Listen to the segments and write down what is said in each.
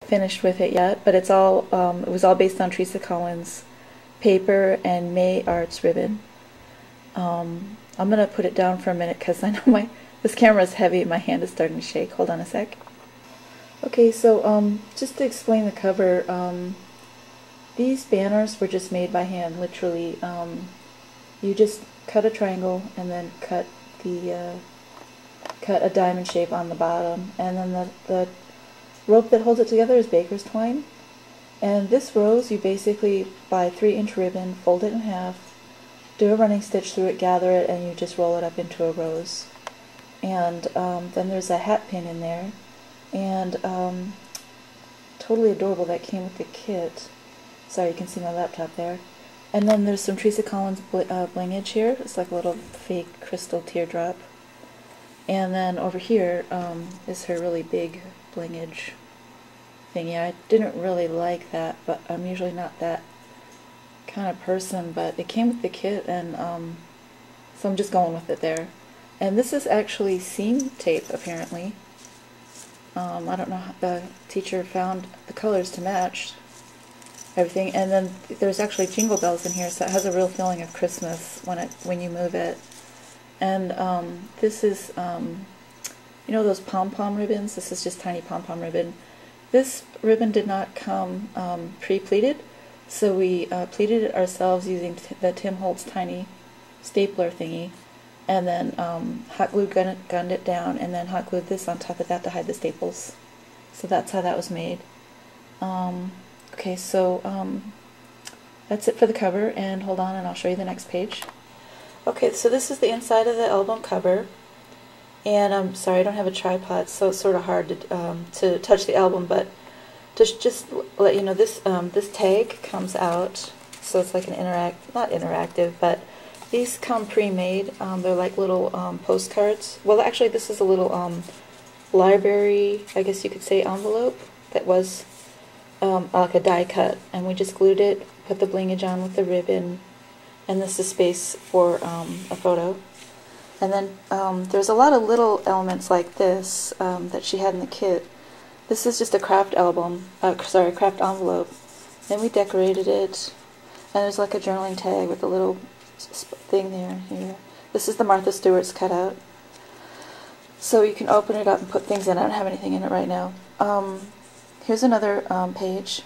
finished with it yet, but it's all it was all based on Teresa Collins paper and May Arts ribbon. I'm gonna put it down for a minute because I know this camera is heavy and my hand is starting to shake. Hold on a sec. Okay, so just to explain the cover, these banners were just made by hand, literally. You just cut a triangle and then cut a diamond shape on the bottom, and then the rope that holds it together is baker's twine. And this rose, you basically buy 3-inch ribbon, fold it in half, do a running stitch through it, gather it, and you just roll it up into a rose. And then there's a hat pin in there, and totally adorable, that came with the kit. Sorry, you can see my laptop there. And then there's some Teresa Collins blingage here. It's like a little fake crystal teardrop. And then over here is her really big blingage thingy. I didn't really like that, but I'm usually not that kind of person, but it came with the kit, and so I'm just going with it there. And this is actually seam tape, apparently. I don't know how the teacher found the colors to match everything. And then there's actually jingle bells in here, so it has a real feeling of Christmas when you move it. And this is, you know those pom-pom ribbons? This is just tiny pom-pom ribbon. This ribbon did not come pre-pleated, so we pleated it ourselves using the Tim Holtz tiny stapler thingy, and then hot glue gunned it down, and then hot glued this on top of that to hide the staples. So that's how that was made. Okay, so that's it for the cover, and hold on and I'll show you the next page. Okay, so this is the inside of the album cover, and I'm sorry I don't have a tripod, so it's sort of hard to touch the album, but just let you know, this this tag comes out, so it's like an not interactive, but these come pre-made. They're like little postcards. Well, actually, this is a little library, I guess you could say, envelope that was like a die cut, and we just glued it, put the blingage on with the ribbon, and this is space for a photo. And then there's a lot of little elements like this that she had in the kit. This is just a craft craft envelope. Then we decorated it, and there's like a journaling tag with a little thing there here. This is the Martha Stewart's cutout. So you can open it up and put things in. I don't have anything in it right now. Here's another page,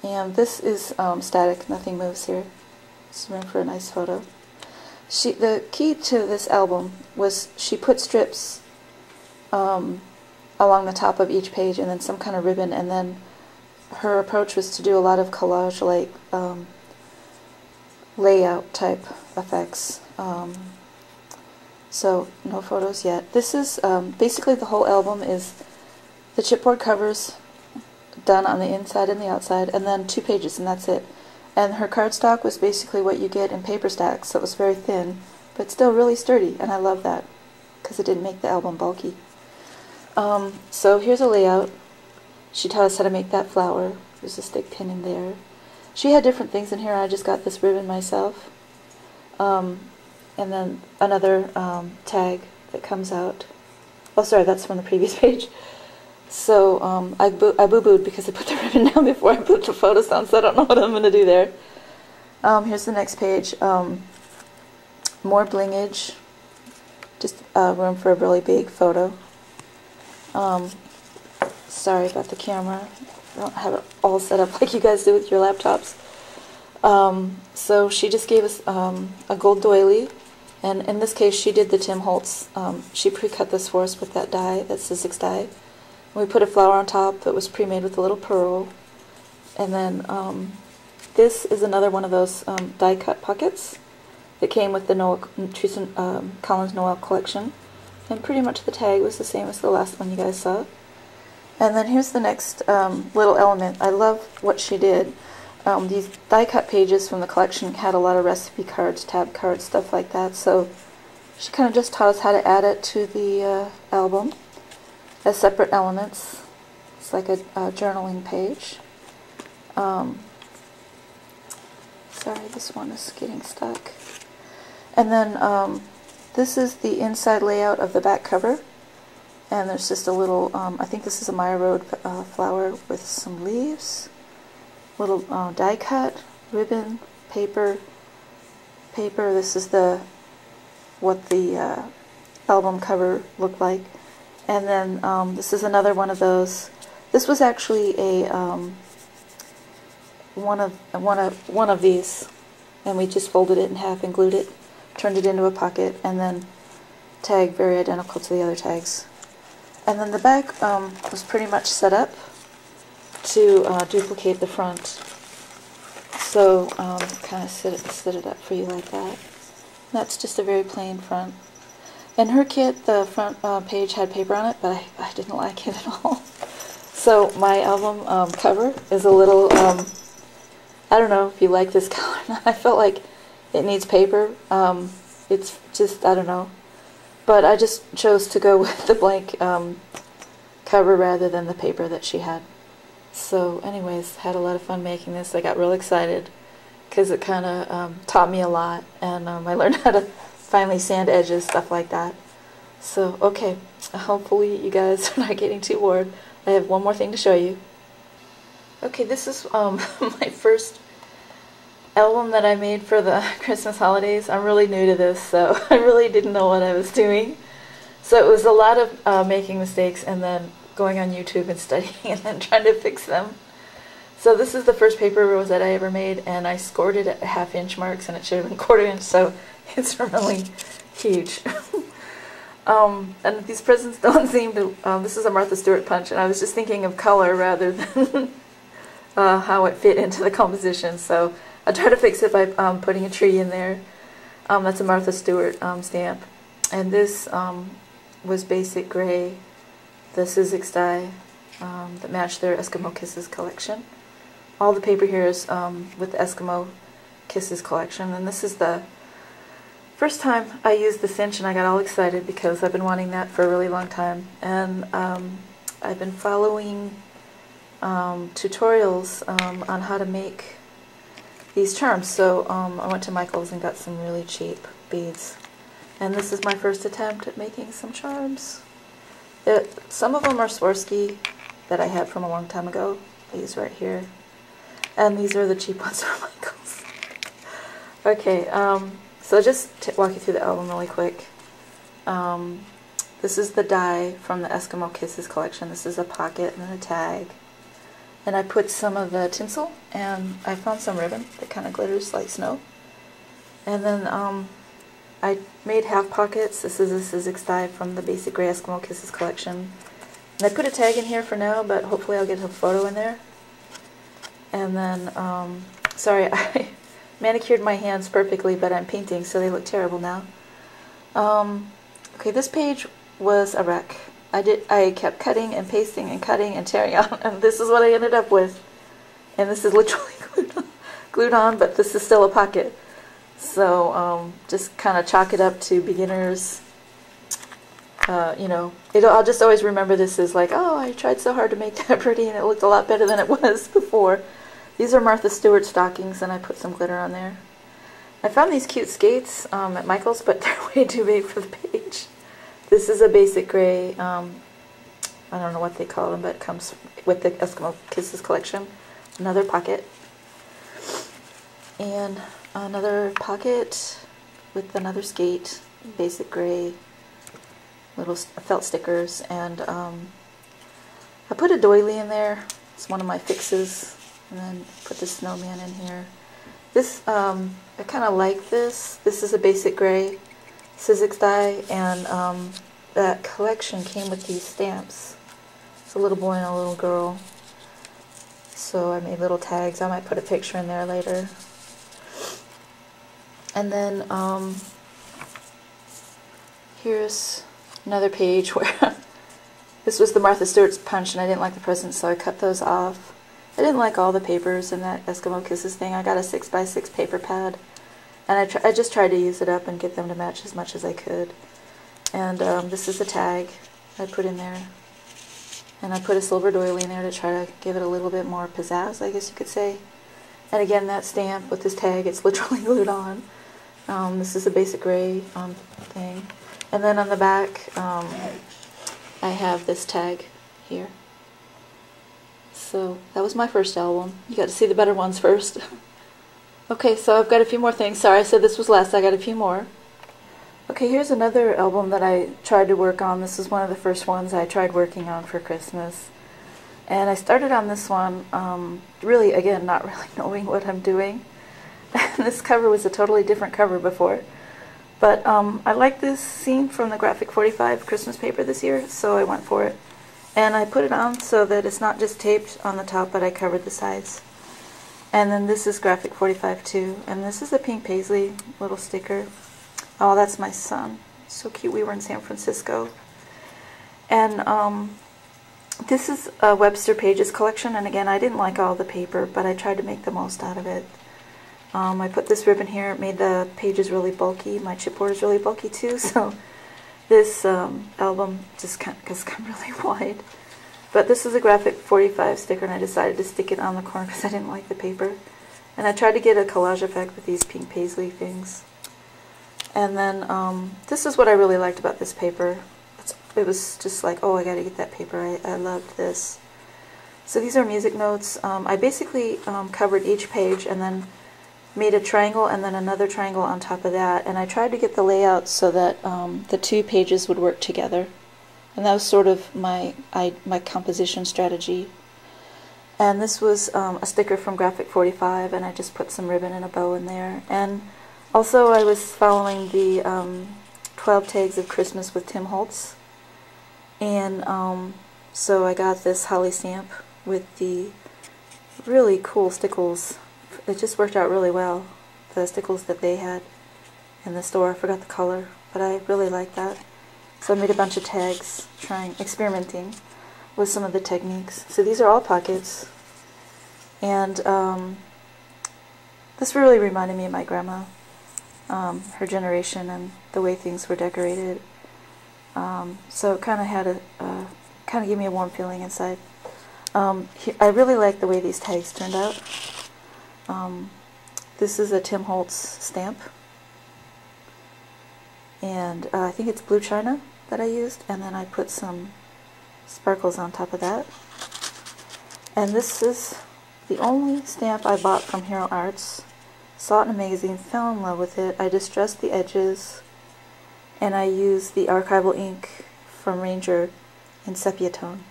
and this is static. Nothing moves here. It's room for a nice photo. The key to this album was she put strips along the top of each page, and then some kind of ribbon, and then her approach was to do a lot of collage, like layout type effects. So no photos yet. This is basically the whole album is the chipboard covers done on the inside and the outside, and then 2 pages, and that's it. And her cardstock was basically what you get in paper stacks, so it was very thin, but still really sturdy, and I love that because it didn't make the album bulky. So here's a layout. She taught us how to make that flower. There's a stick pin in there. She had different things in here. I just got this ribbon myself. And then another tag that comes out. Oh, sorry, that's from the previous page. So I boo-booed because I put the ribbon down before I put the photos down, so I don't know what I'm going to do there. Here's the next page. More blingage. Just room for a really big photo. Sorry about the camera. I don't have it all set up like you guys do with your laptops. So she just gave us a gold doily, and in this case she did the Tim Holtz. She pre-cut this for us with that die, that Sizzix die. We put a flower on top that was pre-made with a little pearl. And then this is another one of those die-cut pockets that came with the Teresa Collins Noel collection. And pretty much the tag was the same as the last one you guys saw. And then here's the next little element. I love what she did. These die-cut pages from the collection had a lot of recipe cards, tab cards, stuff like that. So she kind of just taught us how to add it to the album as separate elements. It's like a journaling page. Sorry, this one is getting stuck. And then this is the inside layout of the back cover. And there's just a little, I think this is a Maya Road flower with some leaves, little die cut, ribbon, paper. This is what the album cover looked like. And then this is another one of those. This was actually a one of these, and we just folded it in half and glued it, turned it into a pocket, and then tagged very identical to the other tags. And then the back was pretty much set up to duplicate the front. So kind of set it up for you like that. That's just a very plain front. In her kit, the front page had paper on it, but I didn't like it at all. So my album cover is a little, I don't know if you like this color or not. I felt like it needs paper. It's just, I don't know. But I just chose to go with the blank cover rather than the paper that she had. So anyways, had a lot of fun making this. I got real excited because it kind of taught me a lot, and I learned how to finally sand edges, stuff like that. So okay, hopefully you guys are not getting too bored. I have one more thing to show you. Okay, this is my first album that I made for the Christmas holidays. I'm really new to this, so I really didn't know what I was doing. So it was a lot of making mistakes and then going on YouTube and studying and then trying to fix them. So this is the first paper rosette I ever made, and I scored it at 1/2 inch marks, and it should have been 1/4 inch, so it's really huge. And these presents don't seem to, this is a Martha Stewart punch, and I was just thinking of color rather than how it fit into the composition. So I tried to fix it by putting a tree in there. That's a Martha Stewart stamp. And this was basic gray, the Sizzix die that matched their Eskimo Kisses collection. All the paper here is with the Eskimo Kisses collection. And this is the first time I used the cinch, and I got all excited because I've been wanting that for a really long time. And I've been following tutorials on how to make these charms. So I went to Michael's and got some really cheap beads. And this is my first attempt at making some charms. Some of them are Swarovski that I had from a long time ago. These right here. And these are the cheap ones from Michael's. Okay, so just to walk you through the album really quick. This is the die from the Eskimo Kisses collection. This is a pocket and then a tag. And I put some of the tinsel, and I found some ribbon that kind of glitters like snow. And then I made half pockets. This is a Sizzix die from the Basic Gray Eskimo Kisses collection. And I put a tag in here for now, but hopefully I'll get a photo in there. And then, sorry, I manicured my hands perfectly, but I'm painting, so they look terrible now. Okay, this page was a wreck. I kept cutting and pasting and cutting and tearing out, and this is what I ended up with. And this is literally glued on, but this is still a pocket. So just kind of chalk it up to beginners. You know, I'll just always remember this as like, oh, I tried so hard to make that pretty, and it looked a lot better than it was before. These are Martha Stewart stockings, and I put some glitter on there. I found these cute skates at Michael's, but they're way too big for the page. This is a basic gray, I don't know what they call them, but it comes with the Eskimo Kisses collection. Another pocket. And another pocket with another skate, basic gray, little felt stickers, and I put a doily in there. It's one of my fixes. And then put the snowman in here. This, I kind of like this. This is a basic gray Sizzix die, and that collection came with these stamps. It's a little boy and a little girl. So I made little tags. I might put a picture in there later. And then here's another page where this was the Martha Stewart's punch, and I didn't like the presents, so I cut those off. I didn't like all the papers in that Eskimo Kisses thing. I got a 6x6 paper pad, and I just tried to use it up and get them to match as much as I could. And this is the tag I put in there. And I put a silver doily in there to try to give it a little bit more pizzazz, I guess you could say. And again, that stamp with this tag, it's literally glued on. This is a basic gray thing. And then on the back, I have this tag here. So that was my first album. You got to see the better ones first. Okay, so I've got a few more things. Sorry, I said this was last. I got a few more. Okay, here's another album that I tried to work on. This is one of the first ones I tried working on for Christmas. And I started on this one, really, again, not really knowing what I'm doing. This cover was a totally different cover before. But I like this scene from the Graphic 45 Christmas paper this year, so I went for it. And I put it on so that it's not just taped on the top, but I covered the sides. And then this is Graphic 45 too, and this is a pink paisley little sticker. Oh, that's my son. So cute. We were in San Francisco. And this is a Webster Pages collection, and again, I didn't like all the paper, but I tried to make the most out of it. I put this ribbon here. It made the pages really bulky. My chipboard is really bulky too, so this album just kind of got really wide. But this is a Graphic 45 sticker, and I decided to stick it on the corner because I didn't like the paper. And I tried to get a collage effect with these pink paisley things. And then this is what I really liked about this paper. It was just like, oh, I gotta get that paper. I loved this. So these are music notes. I basically covered each page and then made a triangle and then another triangle on top of that. And I tried to get the layout so that the two pages would work together. And that was sort of my composition strategy. And this was a sticker from Graphic 45, and I just put some ribbon and a bow in there. And also I was following the 12 Tags of Christmas with Tim Holtz. And so I got this holly stamp with the really cool stickles. It just worked out really well, the stickles that they had in the store. I forgot the color, but I really like that. So I made a bunch of tags, experimenting with some of the techniques. So these are all pockets. And this really reminded me of my grandma, her generation, and the way things were decorated. So it kind of had kind of gave me a warm feeling inside. I really like the way these tags turned out. This is a Tim Holtz stamp. And I think it's blue china that I used, and then I put some sparkles on top of that. And this is the only stamp I bought from Hero Arts. Saw it in a magazine, fell in love with it. I distressed the edges, and I used the archival ink from Ranger in sepia tone.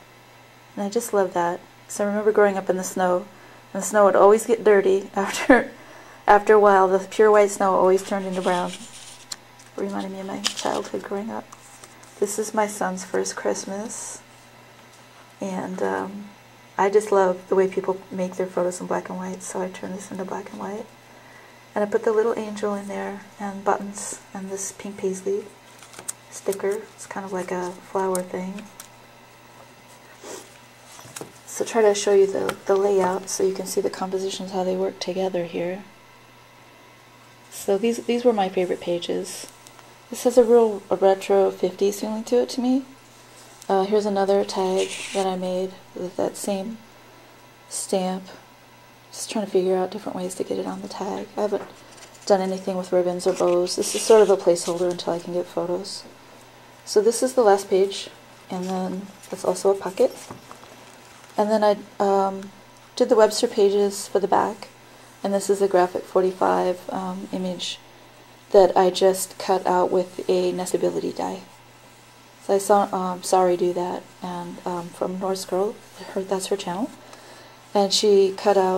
And I just love that. So I remember growing up in the snow, and the snow would always get dirty after a while. The pure white snow always turned into brown. It reminded me of my childhood growing up. This is my son's first Christmas, and I just love the way people make their photos in black and white, so I turned this into black and white. And I put the little angel in there, and buttons, and this pink paisley sticker. It's kind of like a flower thing. So try to show you the layout so you can see the compositions, how they work together here. So these were my favorite pages. This has a real retro 50s feeling to it to me. Here's another tag that I made with that same stamp. Just trying to figure out different ways to get it on the tag. I haven't done anything with ribbons or bows. This is sort of a placeholder until I can get photos. So this is the last page, and then that's also a pocket. And then I did the Webster Pages for the back, and this is a Graphic 45 image that I just cut out with a nestability die. So I saw Sari do that, and from NorsuGirl, that's her channel, and she cut out